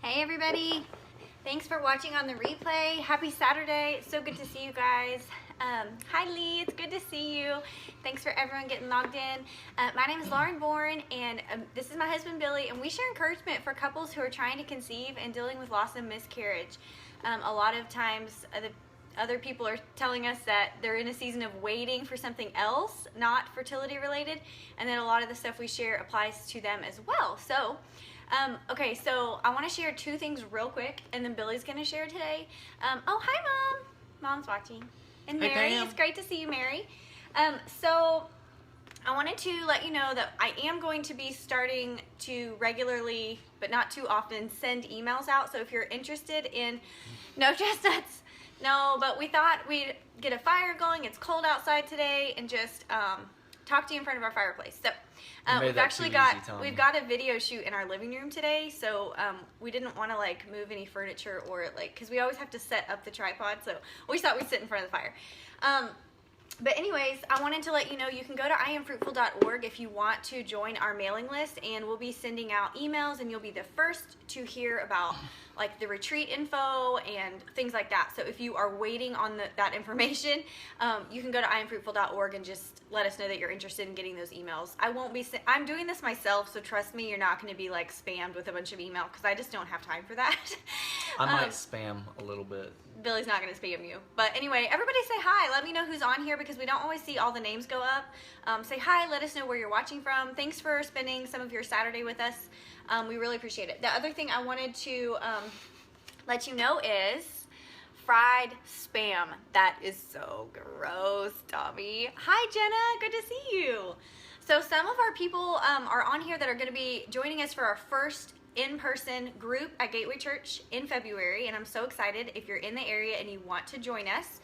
Hey everybody, thanks for watching on the replay. Happy Saturday, it's so good to see you guys. Hi Lee, it's good to see you. Thanks for everyone getting logged in. My name is Lauren Bourne and this is my husband Billy, and we share encouragement for couples who are trying to conceive and dealing with loss and miscarriage. A lot of times other people are telling us that they're in a season of waiting for something else, not fertility related, and then a lot of the stuff we share applies to them as well. So okay, so I want to share two things real quick, and then Billy's going to share today. Oh, hi, Mom. Mom's watching. And Mary, hey, it's great to see you, Mary. So I wanted to let you know that I am going to be starting to regularly, but not too often, send emails out. So if you're interested in, no chestnuts, no, but we thought we'd get a fire going. It's cold outside today, and just talk to you in front of our fireplace. So we've got a video shoot in our living room today, so we didn't want to like move any furniture or like, because we always have to set up the tripod, so we thought we'd sit in front of the fire. But anyways, I wanted to let you know you can go to iamfruitful.org if you want to join our mailing list, and we'll be sending out emails, and you'll be the first to hear about like the retreat info and things like that. So if you are waiting on that information, you can go to iamfruitful.org and just let us know that you're interested in getting those emails. I'm doing this myself, so trust me, you're not going to be like spammed with a bunch of email, because I just don't have time for that. I might spam a little bit. Billy's not going to spam you. But anyway, everybody say hi. Let me know who's on here, because we don't always see all the names go up. Say hi. Let us know where you're watching from. Thanks for spending some of your Saturday with us. We really appreciate it. The other thing I wanted to let you know is fried spam. That is so gross, Tommy. Hi, Jenna. Good to see you. So some of our people are on here that are going to be joining us for our first in-person group at Gateway Church in February, and I'm so excited. If you're in the area and you want to join us,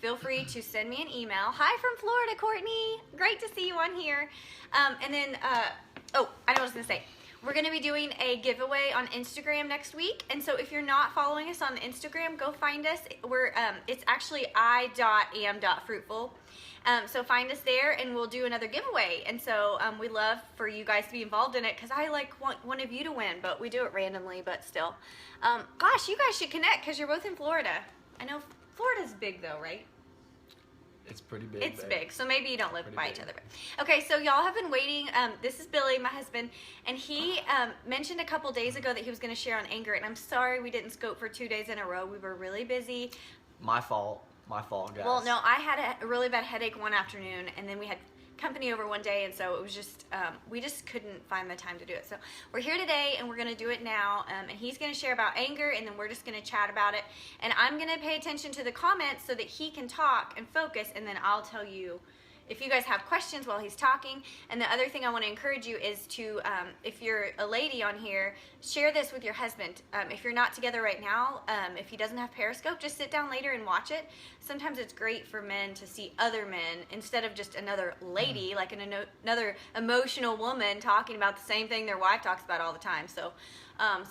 feel free to send me an email. Hi from Florida, Courtney. Great to see you on here. And then, oh, I know what I was going to say. We're going to be doing a giveaway on Instagram next week, and so if you're not following us on Instagram, go find us. It's actually i.am.fruitful. So find us there, and we'll do another giveaway. And so we love for you guys to be involved in it, because I like want one of you to win, but we do it randomly, but still. Gosh, you guys should connect, because you're both in Florida. I know Florida's big though, right? It's pretty big. It's big, so maybe you don't live by each other. Okay, so y'all have been waiting. This is Billy, my husband, and he mentioned a couple days ago that he was going to share on anger, and I'm sorry we didn't scope for 2 days in a row. We were really busy. My fault, guys. Well, no, I had a really bad headache one afternoon, and then we had company over one day, and so it was just we just couldn't find the time to do it. So we're here today, and we're going to do it now, and he's going to share about anger, and then we're just going to chat about it, and I'm going to pay attention to the comments so that he can talk and focus, and then I'll tell you if you guys have questions while he's talking. And the other thing I want to encourage you is to, if you're a lady on here, share this with your husband. If you're not together right now, if he doesn't have Periscope, just sit down later and watch it. Sometimes it's great for men to see other men instead of just another lady, like another emotional woman talking about the same thing their wife talks about all the time. So,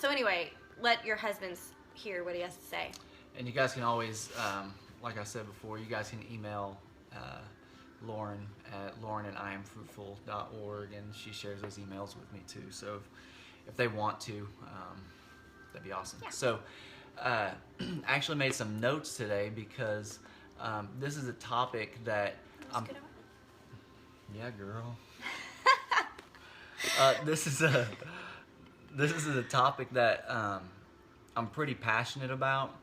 so anyway, let your husbands hear what he has to say. And you guys can always, like I said before, you guys can email Lauren at lauren@iamfruitful.org, and she shares those emails with me too. So if they want to, that'd be awesome. Yeah. So I actually made some notes today, because this is a topic that yeah, girl. This is a topic that I'm pretty passionate about.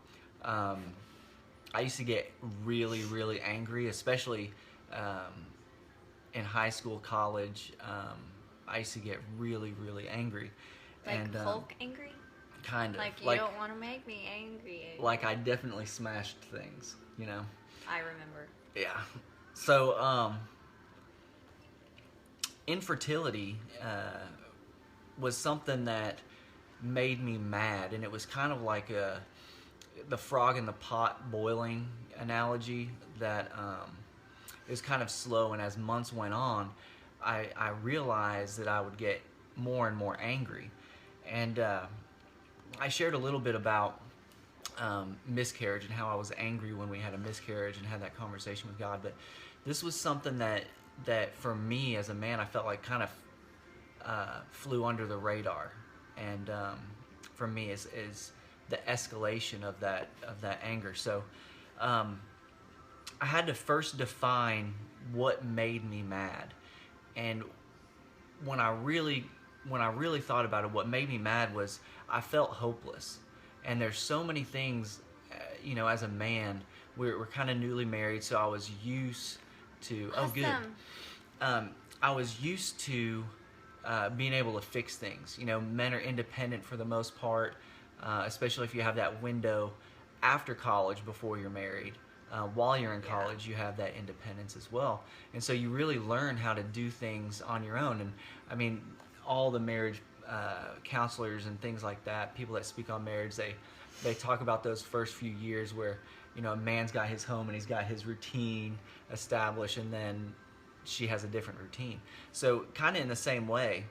I used to get really, really angry, especially in high school, college. I used to get really, really angry. Like Hulk angry? Kind of. Like, you don't want to make me angry. Like, I definitely smashed things, you know? I remember. Yeah. So, infertility was something that made me mad, and it was kind of like the frog in the pot boiling analogy that it was kind of slow, and as months went on, I realized that I would get more and more angry. And I shared a little bit about miscarriage and how I was angry when we had a miscarriage and had that conversation with God. But this was something that for me as a man, I felt like kind of flew under the radar. And from me is the escalation of that anger. So I had to first define what made me mad. And when I really thought about it, what made me mad was I felt hopeless. And there's so many things, as a man, we're kind of newly married, so I was used to Awesome. I was used to being able to fix things. Men are independent for the most part, especially if you have that window after college before you're married. While you're in college, you have that independence as well. And so you really learn how to do things on your own. And I mean, all the marriage counselors and things like that, people that speak on marriage, they talk about those first few years where, a man's got his home and he's got his routine established, and then she has a different routine. So kind of in the same way,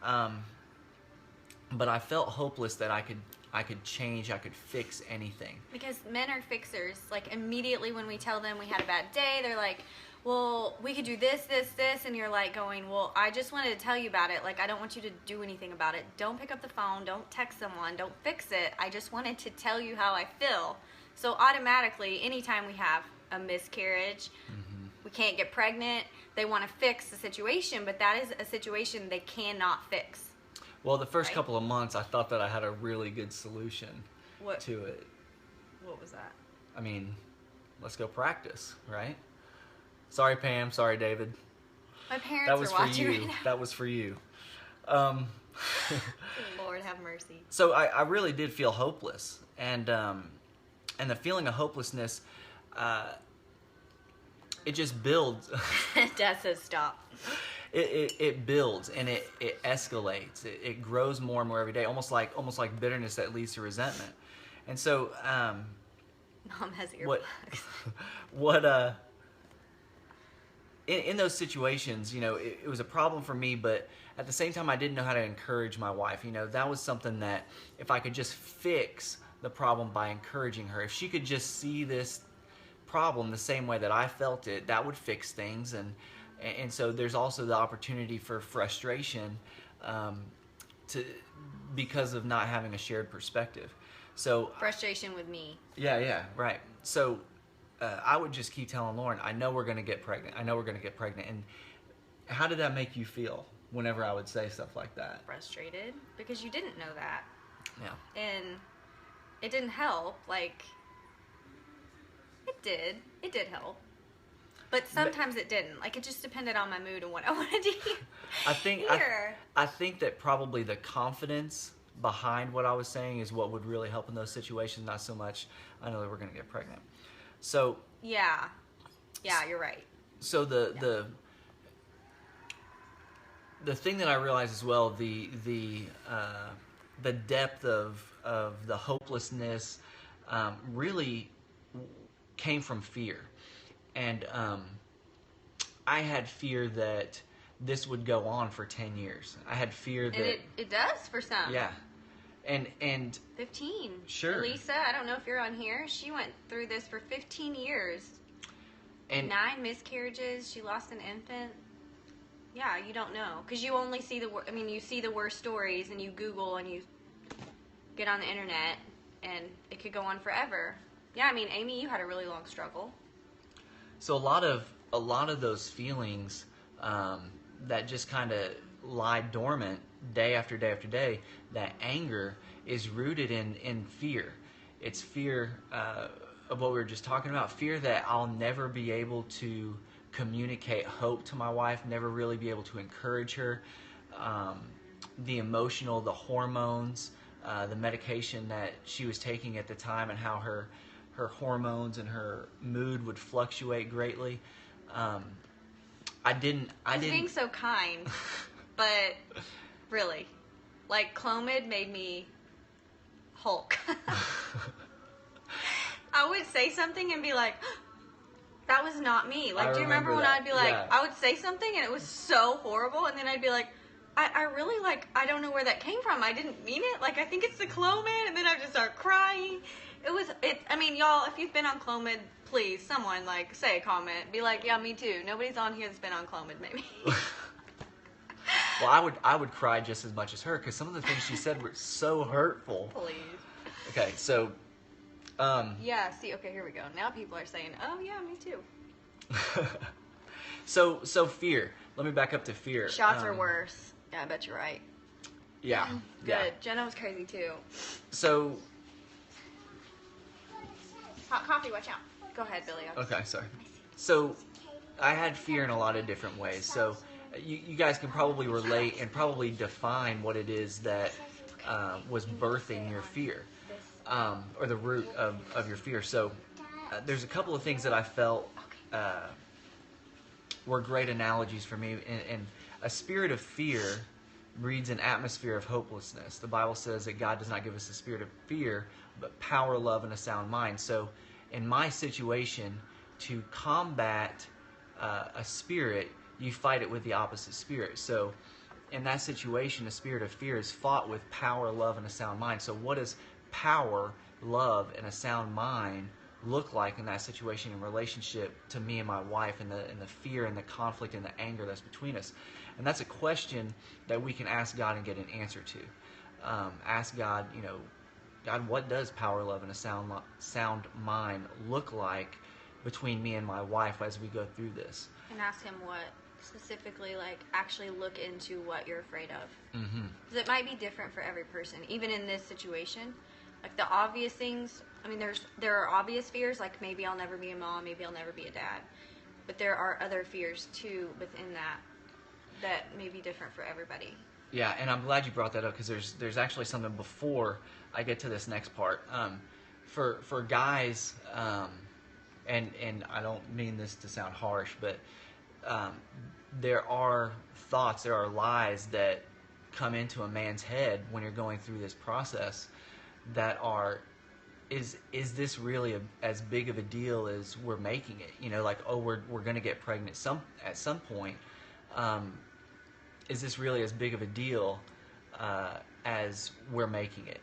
but I felt hopeless that I could change, I could fix anything. Because men are fixers. Like, immediately when we tell them we had a bad day, they're like, well, we could do this, this, this. And you're like going, well, I just wanted to tell you about it. Like, I don't want you to do anything about it. Don't pick up the phone. Don't text someone. Don't fix it. I just wanted to tell you how I feel. So automatically, anytime we have a miscarriage, we can't get pregnant, they want to fix the situation. But that is a situation they cannot fix. Well, the first couple of months, I thought that I had a really good solution to it. What was that? I mean, let's go practice, right? Sorry, Pam. Sorry, David. My parents are watching right now. That was for you. Lord have mercy. So I really did feel hopeless. And the feeling of hopelessness, it just builds. Dad says stop. It builds and it escalates. It grows more and more every day, almost like bitterness that leads to resentment. And so, Mom has earplugs. In those situations, it was a problem for me, but at the same time, I didn't know how to encourage my wife. That was something that if I could just fix the problem by encouraging her, if she could just see this problem the same way that I felt it, that would fix things. And so there's also the opportunity for frustration because of not having a shared perspective. So frustration with me. Yeah, right. So I would just keep telling Lauren, I know we're going to get pregnant. And how did that make you feel whenever I would say stuff like that? Frustrated, because you didn't know that. Yeah. And it didn't help. Like, it did help. But sometimes it didn't. Like, it just depended on my mood and what I wanted to hear. I think that probably the confidence behind what I was saying is what would really help in those situations, not so much, I know that we're going to get pregnant. So... Yeah, you're right. So the thing that I realized as well, the depth of the hopelessness really came from fear. And I had fear that this would go on for 10 years. I had fear that... And it does for some. Yeah. And 15. Sure. Lisa, I don't know if you're on here. She went through this for 15 years. And 9 miscarriages. She lost an infant. Yeah, you don't know. Because you only see you see the worst stories, and you Google and you get on the internet, and it could go on forever. Yeah, Amy, you had a really long struggle. So a lot of those feelings that just kind of lie dormant day after day after day, that anger is rooted in fear. It's fear of what we were just talking about, fear that I'll never be able to communicate hope to my wife, never really be able to encourage her. The emotional, the hormones, the medication that she was taking at the time, and how her hormones and her mood would fluctuate greatly. I didn't being so kind, but really, like, Clomid made me Hulk. I would say something and be like, that was not me. Like, do you remember when I'd be like, yeah. I would say something and it was so horrible, and then I'd be like, I really, like, I don't know where that came from. I didn't mean it. Like, I think it's the Clomid, and then I'd just start crying. Y'all, if you've been on Clomid, please, someone, like, say a comment. Be like, yeah, me too. Nobody's on here that's been on Clomid, maybe. Well, I would cry just as much as her because some of the things she said were so hurtful. Please. Okay, so Yeah, see, okay, here we go. Now people are saying, oh yeah, me too. so fear. Let me back up to fear. Shots are worse. Yeah, I bet you're right. Yeah. Good. Yeah. Jenna was crazy too. So Hot coffee, watch out. Go ahead, Billy. okay, sorry. So I had fear in a lot of different ways. So you guys can probably relate and probably define what it is that was birthing your fear, or the root of your fear. So there's a couple of things that I felt were great analogies for me. And a spirit of fear breeds an atmosphere of hopelessness. The Bible says that God does not give us a spirit of fear, but power, love, and a sound mind. So in my situation, to combat a spirit, you fight it with the opposite spirit. So in that situation, a spirit of fear is fought with power, love, and a sound mind. So what does power, love, and a sound mind look like in that situation in relationship to me and my wife, and the fear and the conflict and the anger that's between us? And that's a question that we can ask God and get an answer to. Ask God, God, what does power, love, and a sound mind look like between me and my wife as we go through this? And ask him what specifically, like, actually look into what you're afraid of. Mm-hmm. Because it might be different for every person. Even in this situation, like the obvious things, I mean, there are obvious fears, like maybe I'll never be a mom, maybe I'll never be a dad. But there are other fears too within that may be different for everybody. Yeah, and I'm glad you brought that up because there's actually something before I get to this next part. For guys, and I don't mean this to sound harsh, but there are thoughts, there are lies that come into a man's head when you're going through this process that are, is this really as big of a deal as we're making it? Like, oh, we're going to get pregnant at some point. Is this really as big of a deal as we're making it?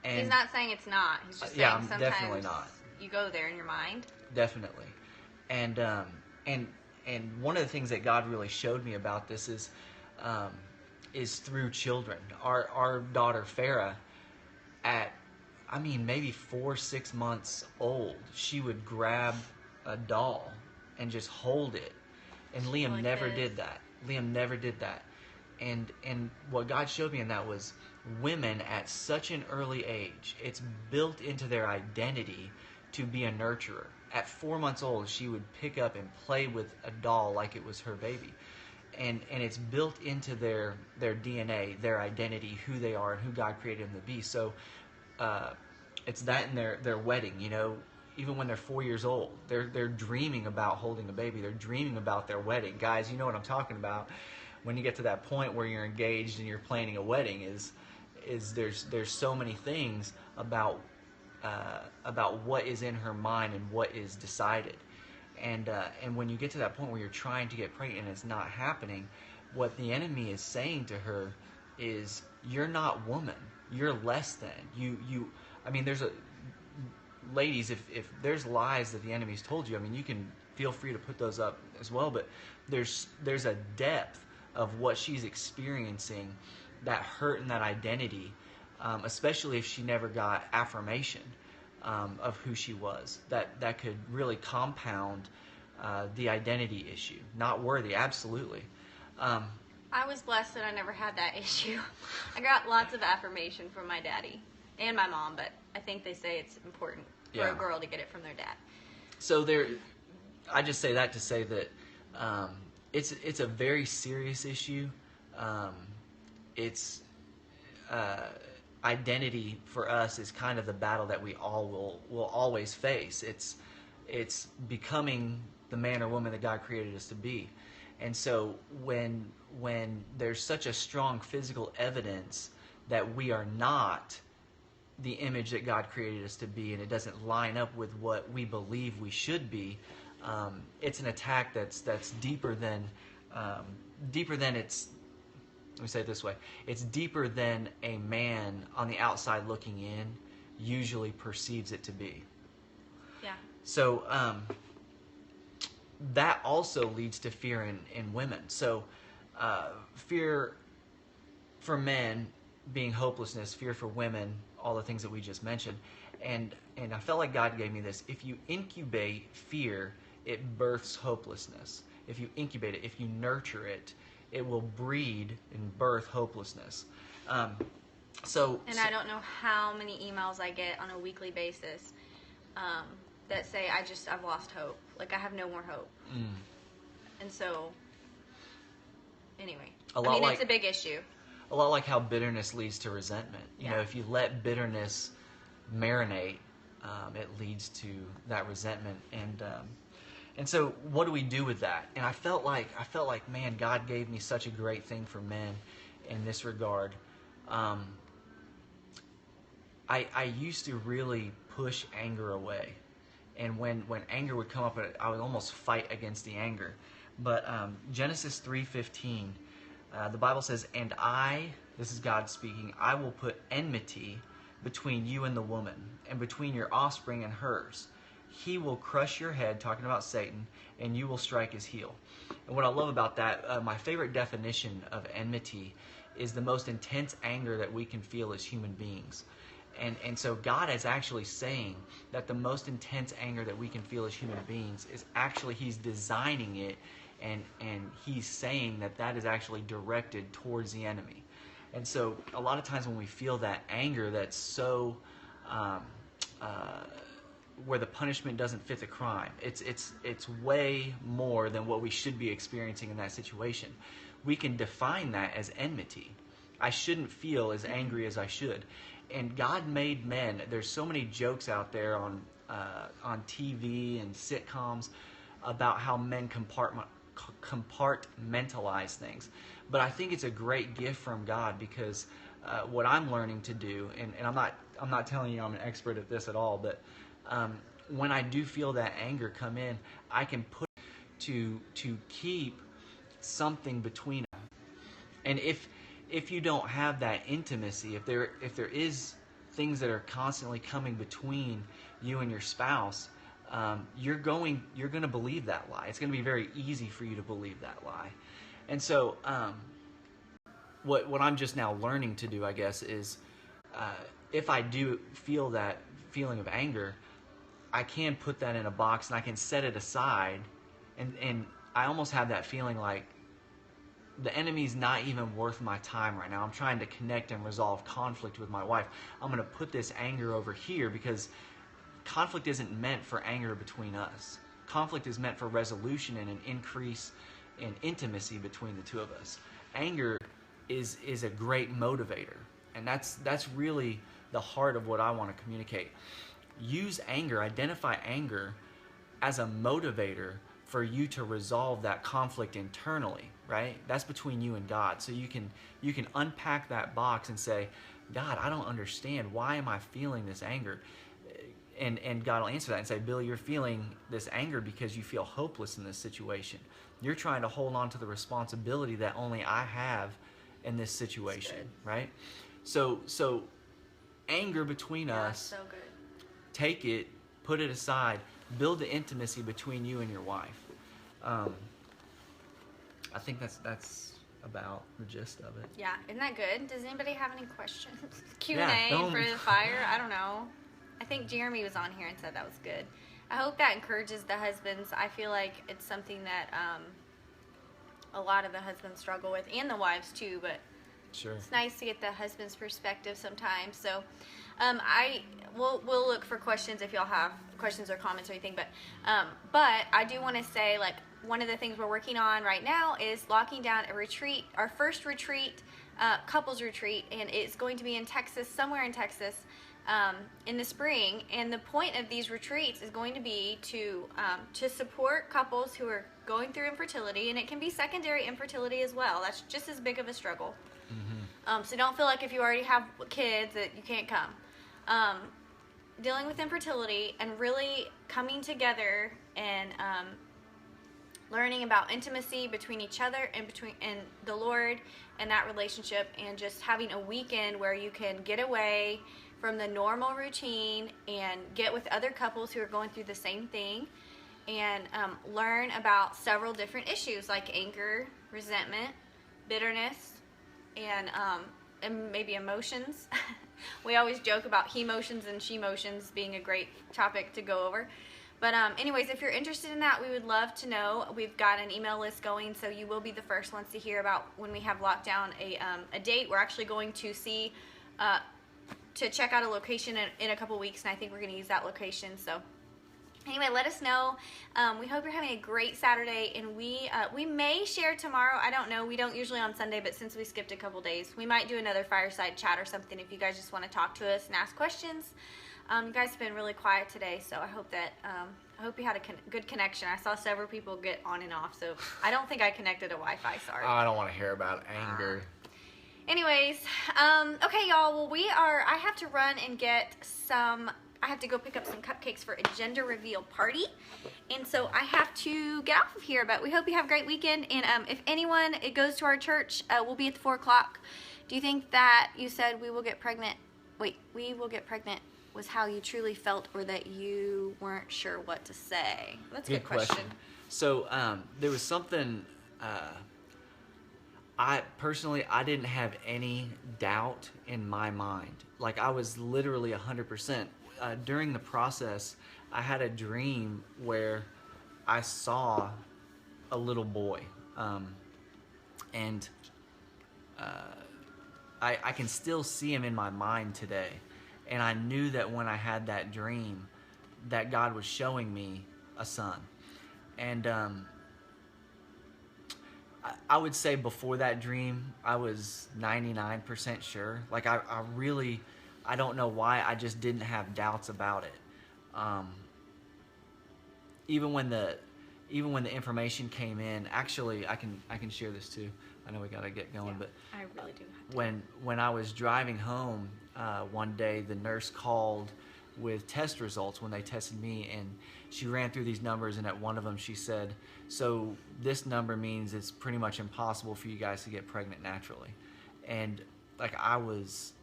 And he's not saying it's not. He's just saying yeah, sometimes definitely not. You go there in your mind. Definitely. And one of the things that God really showed me about this is through children. Our daughter Farah, at maybe 4-6 months old, she would grab a doll and just hold it. And Liam Like never this. did that. Liam never did that. And what God showed me in that was women at such an early age, it's built into their identity to be a nurturer. At 4 months old, she would pick up and play with a doll like it was her baby. And it's built into their DNA, their identity, who they are and who God created them to be. So it's that in their wedding, even when they're 4 years old, they're dreaming about holding a baby. They're dreaming about their wedding. Guys, you know what I'm talking about. When you get to that point where you're engaged and you're planning a wedding, is there's so many things about what is in her mind and what is decided. And when you get to that point where you're trying to get pregnant and it's not happening, what the enemy is saying to her is, you're not woman. You're less than. There's ladies, if there's lies that the enemy's told you, you can feel free to put those up as well, but there's a depth of what she's experiencing, that hurt and that identity, especially if she never got affirmation of who she was, that could really compound the identity issue. Not worthy, absolutely. I was blessed that I never had that issue. I got lots of affirmation from my daddy and my mom, but I think they say it's important for a girl to get it from their dad. So I just say that to say that it's a very serious issue. It's identity for us is kind of the battle that we all will always face. It's becoming the man or woman that God created us to be. And so when there's such a strong physical evidence that we are not the image that God created us to be, and it doesn't line up with what we believe we should be, it's an attack that's deeper than it's. Let me say it this way: it's deeper than a man on the outside looking in usually perceives it to be. Yeah. So that also leads to fear in women. So fear for men being hopelessness, fear for women, all the things that we just mentioned. And I felt like God gave me this. If you incubate fear, it births hopelessness. If you incubate it, if you nurture it, it will breed and birth hopelessness. And I don't know how many emails I get on a weekly basis that say, I've lost hope. Like, I have no more hope. And so, anyway. It's a big issue. A lot like how bitterness leads to resentment. You know, if you let bitterness marinate, it leads to that resentment. And so what do we do with that? And I felt like, man, God gave me such a great thing for men in this regard. I used to really push anger away. And when anger would come up, I would almost fight against the anger. But Genesis 3:15, the Bible says, "And this is God speaking, I will put enmity between you and the woman, and between your offspring and hers. He will crush your head," talking about Satan, "and you will strike his heel." And what I love about that, my favorite definition of enmity is the most intense anger that we can feel as human beings. And so God is actually saying that the most intense anger that we can feel as human beings is actually, he's designing it, and he's saying that is actually directed towards the enemy. And so a lot of times when we feel that anger that's so where the punishment doesn't fit the crime, it's way more than what we should be experiencing in that situation, we can define that as enmity. I shouldn't feel as angry as I should. And God made men. There's so many jokes out there on TV and sitcoms about how men compartmentalize things. But I think it's a great gift from God, because what I'm learning to do, and I'm not telling you I'm an expert at this at all, but when I do feel that anger come in, I can put to keep something between us. And if you don't have that intimacy, if there is things that are constantly coming between you and your spouse, you're going to believe that lie. It's going to be very easy for you to believe that lie. And so what I'm just now learning to do, I guess, is if I do feel that feeling of anger, I can put that in a box and I can set it aside, and I almost have that feeling like, the enemy's not even worth my time right now. I'm trying to connect and resolve conflict with my wife. I'm going to put this anger over here, because conflict isn't meant for anger between us. Conflict is meant for resolution and an increase in intimacy between the two of us. Anger is a great motivator, and that's really the heart of what I want to communicate. Use anger, identify anger as a motivator for you to resolve that conflict internally, right? That's between you and God. So you can unpack that box and say, God, I don't understand. Why am I feeling this anger? And God will answer that and say, Bill, you're feeling this anger because you feel hopeless in this situation. You're trying to hold on to the responsibility that only I have in this situation, right? So anger between us, so good. Take it, put it aside, build the intimacy between you and your wife. I think that's about the gist of it. Yeah, isn't that good? Does anybody have any questions? Q&A Yeah, for the fire? I don't know. I think Jeremy was on here and said that was good. I hope that encourages the husbands. I feel like it's something that a lot of the husbands struggle with, and the wives too, but sure, it's nice to get the husband's perspective sometimes. So we'll look for questions if y'all have questions or comments or anything, but I do want to say, like, one of the things we're working on right now is locking down a retreat, our first retreat, couples retreat, and it's going to be in Texas, somewhere in Texas, in the spring. And the point of these retreats is going to be to support couples who are going through infertility, and it can be secondary infertility as well. That's just as big of a struggle. Mm-hmm. So don't feel like if you already have kids that you can't come. Dealing with infertility and really coming together and learning about intimacy between each other and the Lord and that relationship, and just having a weekend where you can get away from the normal routine and get with other couples who are going through the same thing, and learn about several different issues like anger, resentment, bitterness, and maybe emotions. We always joke about he motions and she motions being a great topic to go over. But anyways, if you're interested in that, we would love to know. We've got an email list going, so you will be the first ones to hear about when we have locked down a date. We're actually going to see, to check out a location in a couple weeks, and I think we're going to use that location. So anyway, let us know. We hope you're having a great Saturday, and we may share tomorrow. I don't know. We don't usually on Sunday, but since we skipped a couple days, we might do another fireside chat or something if you guys just want to talk to us and ask questions. You guys have been really quiet today, so I hope that I hope you had a good connection. I saw several people get on and off, so I don't think I connected to Wi-Fi. Sorry. I don't want to hear about anger. Anyways, okay, y'all. Well, I have to run and get some. I have to go pick up some cupcakes for a gender reveal party, and so I have to get off of here. But we hope you have a great weekend. And if anyone goes to our church, we'll be at the 4 o'clock. Do you think that you said we will get pregnant? Wait, we will get pregnant was how you truly felt, or that you weren't sure what to say? That's a good question. So there was something. I didn't have any doubt in my mind. Like, I was literally 100%. During the process, I had a dream where I saw a little boy, and I can still see him in my mind today. And I knew that when I had that dream, that God was showing me a son. And I would say before that dream, I was 99% sure. Like, I don't know why, I just didn't have doubts about it. Even when the information came in, actually, I can share this too. I know we gotta get going, but I really do. When I was driving home one day, the nurse called with test results when they tested me, and she ran through these numbers, and at one of them she said, "So this number means it's pretty much impossible for you guys to get pregnant naturally." And like, I was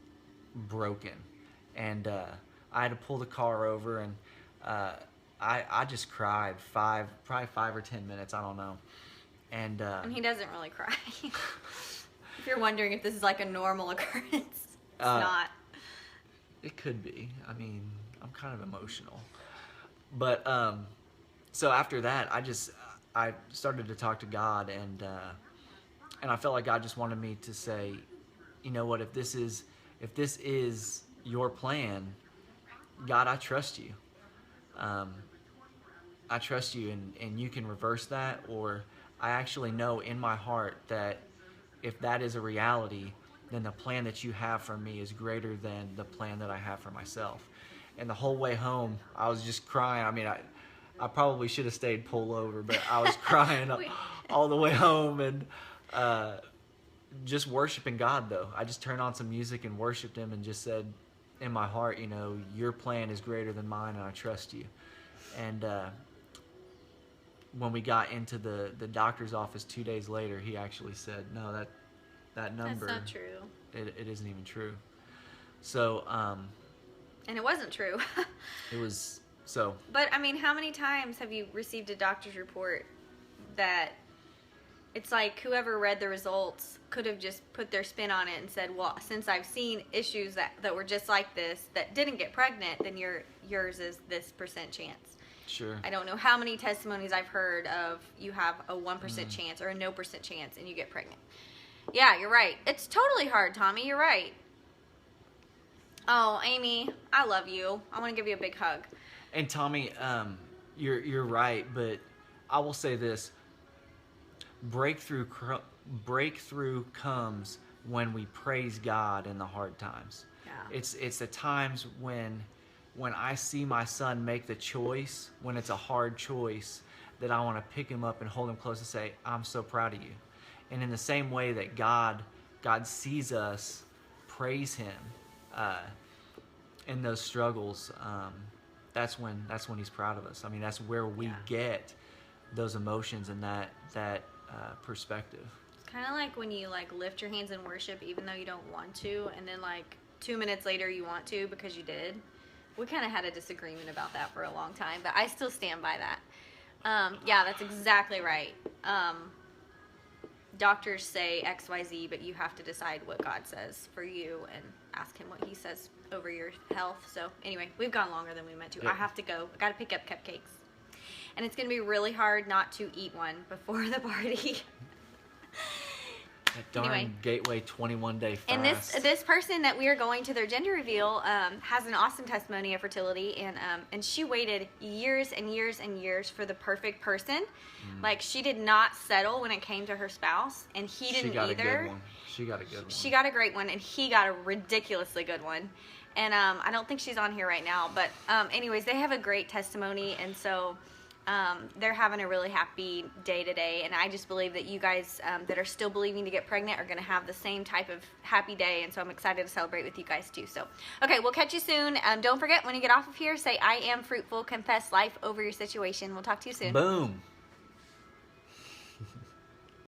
broken, and I had to pull the car over, and I just cried probably 5 or 10 minutes, I don't know. And he doesn't really cry. If you're wondering if this is like a normal occurrence, it's not. It could be. I mean, I'm kind of emotional. But so after that, I started to talk to God, and I felt like God just wanted me to say, you know what, if this is your plan, God, I trust you. I trust you, and you can reverse that, or I actually know in my heart that if that is a reality, then the plan that you have for me is greater than the plan that I have for myself. And the whole way home, I was just crying. I mean, I probably should have stayed pulled over, but I was crying all the way home, and just worshiping God, though. I just turned on some music and worshiped him, and just said in my heart, you know, your plan is greater than mine, and I trust you. And when we got into the doctor's office 2 days later, he actually said, no, that number, that's not true. It isn't even true. So and it wasn't true. it was. So but I mean, how many times have you received a doctor's report that it's like whoever read the results could have just put their spin on it and said, well, since I've seen issues that were just like this that didn't get pregnant, then yours is this % chance. Sure. I don't know how many testimonies I've heard of you have a 1% chance or a no % chance and you get pregnant. Yeah, you're right. It's totally hard, Tommy. You're right. Oh, Amy, I love you. I want to give you a big hug. And Tommy, you're right, but I will say this: breakthrough comes when we praise God in the hard times. Yeah. It's the times when I see my son make the choice, when it's a hard choice, that I want to pick him up and hold him close and say, I'm so proud of you. And in the same way that God sees us, praise him in those struggles, that's when he's proud of us. I mean, that's where we get those emotions and that perspective. It's kind of like when you like lift your hands in worship even though you don't want to, and then like 2 minutes later you want to because you did. We kind of had a disagreement about that for a long time, but I still stand by that. Yeah, that's exactly right. doctors say XYZ, but you have to decide what God says for you and ask him what he says over your health. So anyway, we've gone longer than we meant to. Yep. I have to go. I got to pick up cupcakes. And it's going to be really hard not to eat one before the party. That darn Anyway. Gateway 21-day fast. And this person that we are going to their gender reveal has an awesome testimony of fertility, and she waited years and years and years for the perfect person. Like, she did not settle when it came to her spouse, and he didn't She got either. a good one. She got a good one. She got a great one, and he got a ridiculously good one. And I don't think she's on here right now, but anyways, they have a great testimony, and so they're having a really happy day today. And I just believe that you guys that are still believing to get pregnant are going to have the same type of happy day, and so I'm excited to celebrate with you guys too. So, okay, we'll catch you soon. Don't forget, when you get off of here, say, I am fruitful, confess life over your situation. We'll talk to you soon. Boom.